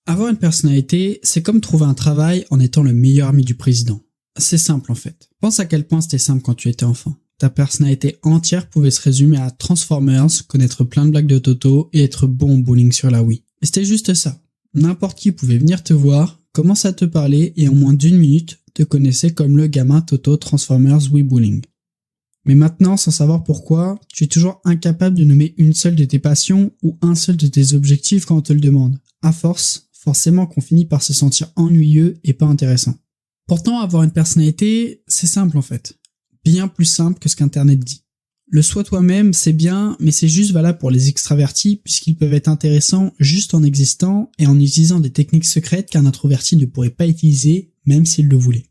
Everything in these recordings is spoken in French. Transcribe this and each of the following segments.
Avoir une personnalité, c'est comme trouver un travail en étant le meilleur ami du président. C'est simple en fait. Pense à quel point c'était simple quand tu étais enfant. Ta personnalité entière pouvait se résumer à Transformers, connaître plein de blagues de Toto et être bon au bowling sur la Wii. Et c'était juste ça. N'importe qui pouvait venir te voir, commencer à te parler et en moins d'1 minute, te connaissait comme le gamin Toto Transformers Wii Bowling. Mais maintenant, sans savoir pourquoi, tu es toujours incapable de nommer une seule de tes passions ou un seul de tes objectifs quand on te le demande. À force, forcément qu'on finit par se sentir ennuyeux et pas intéressant. Pourtant, avoir une personnalité, c'est simple en fait. Bien plus simple que ce qu'Internet dit. Le soi toi-même, c'est bien, mais c'est juste valable pour les extravertis puisqu'ils peuvent être intéressants juste en existant et en utilisant des techniques secrètes qu'un introverti ne pourrait pas utiliser même s'il le voulait.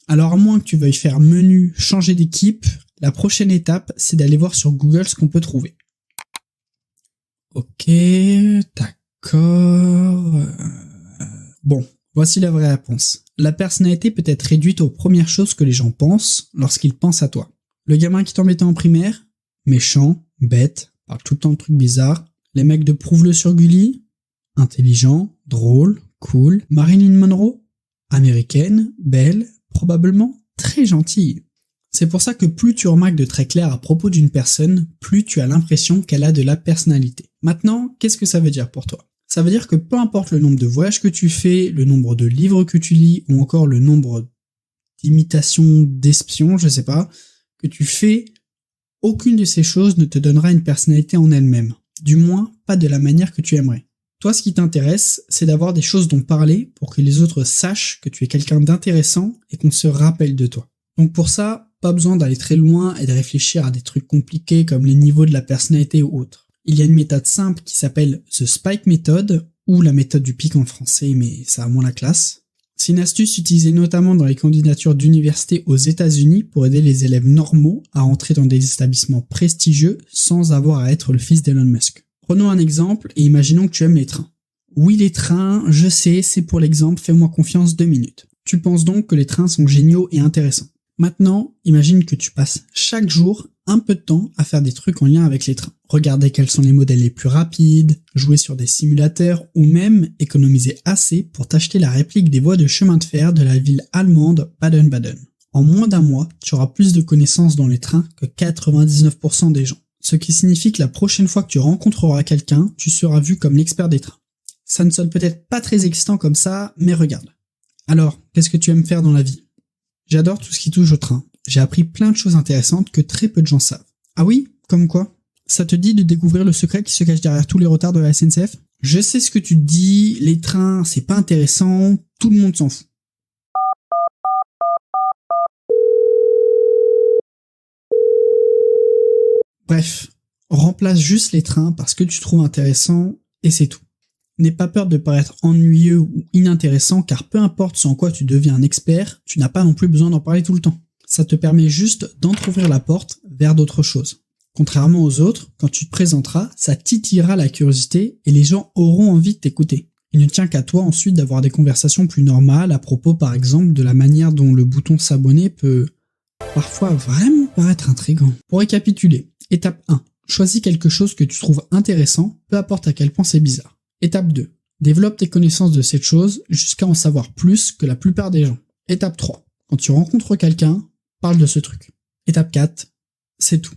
Alors à moins que tu veuilles faire menu, changer d'équipe, la prochaine étape, c'est d'aller voir sur Google ce qu'on peut trouver. Ok, d'accord. Bon, voici la vraie réponse. La personnalité peut être réduite aux premières choses que les gens pensent lorsqu'ils pensent à toi. Le gamin qui t'embêtait en primaire, méchant, bête, parle tout le temps de trucs bizarres. Les mecs de Prouve-le sur Gulli, intelligent, drôle, cool. Marilyn Monroe, américaine, belle, probablement très gentille. C'est pour ça que plus tu remarques de traits clairs à propos d'une personne, plus tu as l'impression qu'elle a de la personnalité. Maintenant, qu'est-ce que ça veut dire pour toi ? Ça veut dire que peu importe le nombre de voyages que tu fais, le nombre de livres que tu lis, ou encore le nombre d'imitations d'espions, je sais pas, que tu fais, aucune de ces choses ne te donnera une personnalité en elle-même. Du moins, pas de la manière que tu aimerais. Toi, ce qui t'intéresse, c'est d'avoir des choses dont parler pour que les autres sachent que tu es quelqu'un d'intéressant et qu'on se rappelle de toi. Donc pour ça, pas besoin d'aller très loin et de réfléchir à des trucs compliqués comme les niveaux de la personnalité ou autres. Il y a une méthode simple qui s'appelle The Spike Method, ou la méthode du pic en français, mais ça a moins la classe. C'est une astuce utilisée notamment dans les candidatures d'université aux États-Unis pour aider les élèves normaux à entrer dans des établissements prestigieux sans avoir à être le fils d'Elon Musk. Prenons un exemple et imaginons que tu aimes les trains. Oui, les trains, je sais, c'est pour l'exemple, fais-moi confiance 2 minutes. Tu penses donc que les trains sont géniaux et intéressants. Maintenant, imagine que tu passes chaque jour un peu de temps à faire des trucs en lien avec les trains. Regarder quels sont les modèles les plus rapides, jouer sur des simulateurs ou même économiser assez pour t'acheter la réplique des voies de chemin de fer de la ville allemande Baden-Baden. En moins d'1 mois, tu auras plus de connaissances dans les trains que 99% des gens. Ce qui signifie que la prochaine fois que tu rencontreras quelqu'un, tu seras vu comme l'expert des trains. Ça ne sonne peut-être pas très excitant comme ça, mais regarde. Alors, qu'est-ce que tu aimes faire dans la vie ? J'adore tout ce qui touche au train. J'ai appris plein de choses intéressantes que très peu de gens savent. Ah oui ? Comme quoi ? Ça te dit de découvrir le secret qui se cache derrière tous les retards de la SNCF ? Je sais ce que tu te dis, les trains, c'est pas intéressant, tout le monde s'en fout. Bref, remplace juste les trains parce que tu trouves intéressant et c'est tout. N'aie pas peur de paraître ennuyeux ou inintéressant car peu importe ce en quoi tu deviens un expert, tu n'as pas non plus besoin d'en parler tout le temps. Ça te permet juste d'entrouvrir la porte vers d'autres choses. Contrairement aux autres, quand tu te présenteras, ça titillera la curiosité et les gens auront envie de t'écouter. Il ne tient qu'à toi ensuite d'avoir des conversations plus normales à propos par exemple de la manière dont le bouton s'abonner peut parfois vraiment paraître intriguant. Pour récapituler, étape 1. Choisis quelque chose que tu trouves intéressant, peu importe à quel point c'est bizarre. Étape 2. Développe tes connaissances de cette chose jusqu'à en savoir plus que la plupart des gens. Étape 3. Quand tu rencontres quelqu'un, parle de ce truc. Étape 4. C'est tout.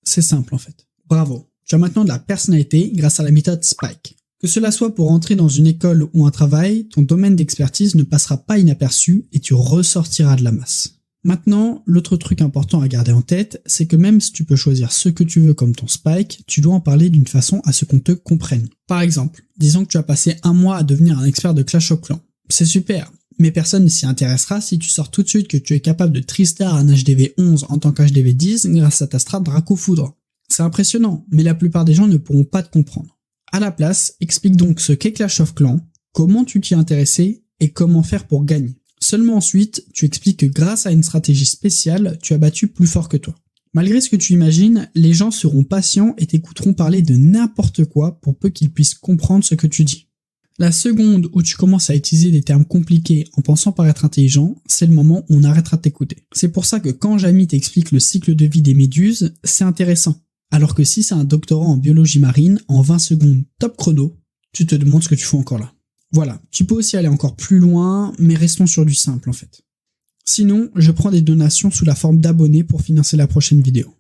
C'est simple en fait. Bravo. Tu as maintenant de la personnalité grâce à la méthode Spike. Que cela soit pour entrer dans une école ou un travail, ton domaine d'expertise ne passera pas inaperçu et tu ressortiras de la masse. Maintenant, l'autre truc important à garder en tête, c'est que même si tu peux choisir ce que tu veux comme ton spike, tu dois en parler d'une façon à ce qu'on te comprenne. Par exemple, disons que tu as passé 1 mois à devenir un expert de Clash of Clans. C'est super, mais personne ne s'y intéressera si tu sors tout de suite que tu es capable de Tristar un HDV 11 en tant qu'HDV 10 grâce à ta strat Draco Foudre. C'est impressionnant, mais la plupart des gens ne pourront pas te comprendre. À la place, explique donc ce qu'est Clash of Clans, comment tu t'y es intéressé et comment faire pour gagner. Seulement ensuite, tu expliques que grâce à une stratégie spéciale, tu as battu plus fort que toi. Malgré ce que tu imagines, les gens seront patients et t'écouteront parler de n'importe quoi pour peu qu'ils puissent comprendre ce que tu dis. La seconde où tu commences à utiliser des termes compliqués en pensant paraître intelligent, c'est le moment où on arrêtera de t'écouter. C'est pour ça que quand Jamie t'explique le cycle de vie des méduses, c'est intéressant. Alors que si c'est un doctorant en biologie marine, en 20 secondes top chrono, tu te demandes ce que tu fais encore là. Voilà, tu peux aussi aller encore plus loin, mais restons sur du simple en fait. Sinon, je prends des donations sous la forme d'abonnés pour financer la prochaine vidéo.